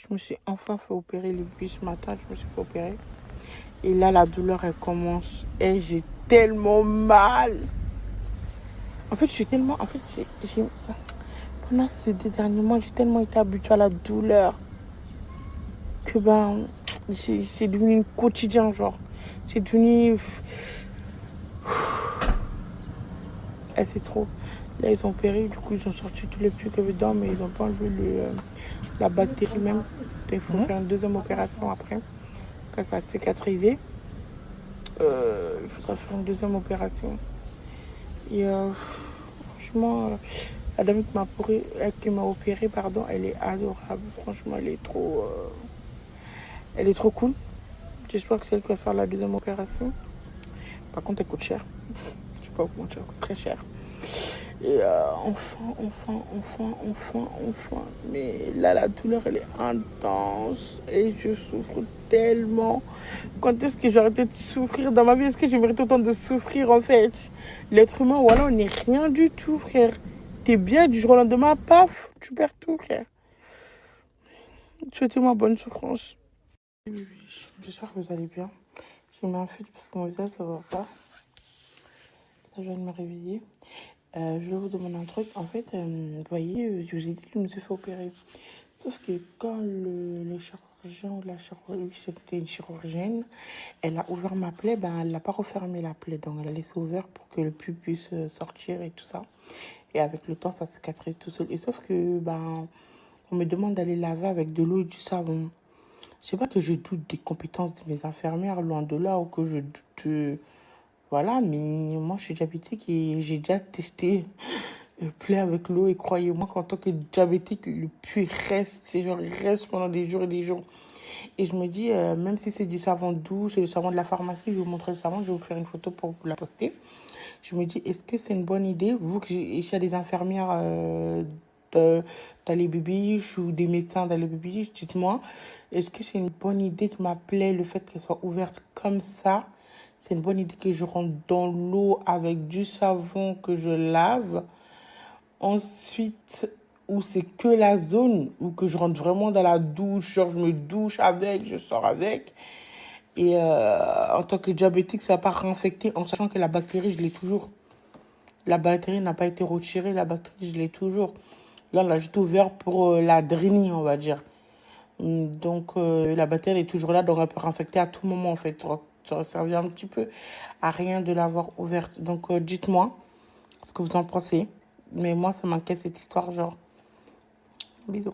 Je me suis enfin fait opérer depuis ce matin. Je me suis fait opérer. Et là, la douleur, elle commence. Et j'ai tellement mal. En fait, je suis tellement... En fait, pendant ces 2 derniers mois, j'ai tellement été habituée à la douleur que c'est devenu quotidien, genre. C'est devenu... Et c'est trop. Là, ils ont opéré, du coup, ils ont sorti tous les pluies qu'il y avait dedans, mais ils n'ont pas enlevé la bactérie même. Il faut faire une deuxième opération après, quand ça a cicatrisé. Il faudra faire une deuxième opération. Et franchement, la dame qui m'a opéré, pardon, elle est adorable. Franchement, elle est trop cool. J'espère que c'est elle qui va faire la deuxième opération. Par contre, elle coûte cher. Je sais pas comment ça coûte très cher. Et enfin. Mais là, la douleur, elle est intense. Et je souffre tellement. Quand est-ce que j'ai arrêté de souffrir dans ma vie? Est-ce que je mérite autant de souffrir, en fait? L'être humain, voilà, on n'est rien du tout, frère. T'es bien du jour au lendemain, paf, tu perds tout, frère. Souhaitez-moi bonne souffrance. Oui, j'espère que vous allez bien. Je mets un fil parce que mon visage, ça va pas. Là, je viens de me réveiller. Je vais vous demander un truc. En fait, vous voyez, je vous ai dit que je me suis fait opérer. Sauf que quand le chirurgien ou la chirurgienne, c'était une chirurgienne, elle a ouvert ma plaie, elle n'a pas refermé la plaie. Donc, elle a laissé ouvert pour que le pus puisse sortir et tout ça. Et avec le temps, ça cicatrise tout seul. Et sauf que, on me demande d'aller laver avec de l'eau et du savon. C'est pas que je doute des compétences de mes infirmières, loin de là, ou que je doute... Voilà, mais moi, je suis diabétique et j'ai déjà testé plaie avec l'eau. Et croyez-moi qu'en tant que diabétique, le puits reste. C'est genre, il reste pendant des jours et des jours. Et je me dis, même si c'est du savon doux, c'est du savon de la pharmacie, je vais vous montrer le savon, je vais vous faire une photo pour vous la poster. Je me dis, est-ce que c'est une bonne idée, vous, que il y a des infirmières dans les bibiches ou des médecins dans les bibiches, dites-moi, est-ce que c'est une bonne idée que ma plaie, le fait qu'elle soit ouverte comme ça, c'est une bonne idée que je rentre dans l'eau avec du savon que je lave. Ensuite, où c'est que la zone où que je rentre vraiment dans la douche, genre je me douche avec, je sors avec. Et en tant que diabétique, ça n'a pas réinfecté en sachant que la bactérie, je l'ai toujours. La bactérie n'a pas été retirée, la bactérie, je l'ai toujours. Là, on l'a juste ouvert pour la drainer, on va dire. Donc, la bactérie est toujours là, donc elle peut réinfecter à tout moment, en fait. Ça aurait servi un petit peu à rien de l'avoir ouverte. Donc, dites-moi ce que vous en pensez. Mais moi, ça m'inquiète cette histoire, genre. Bisous.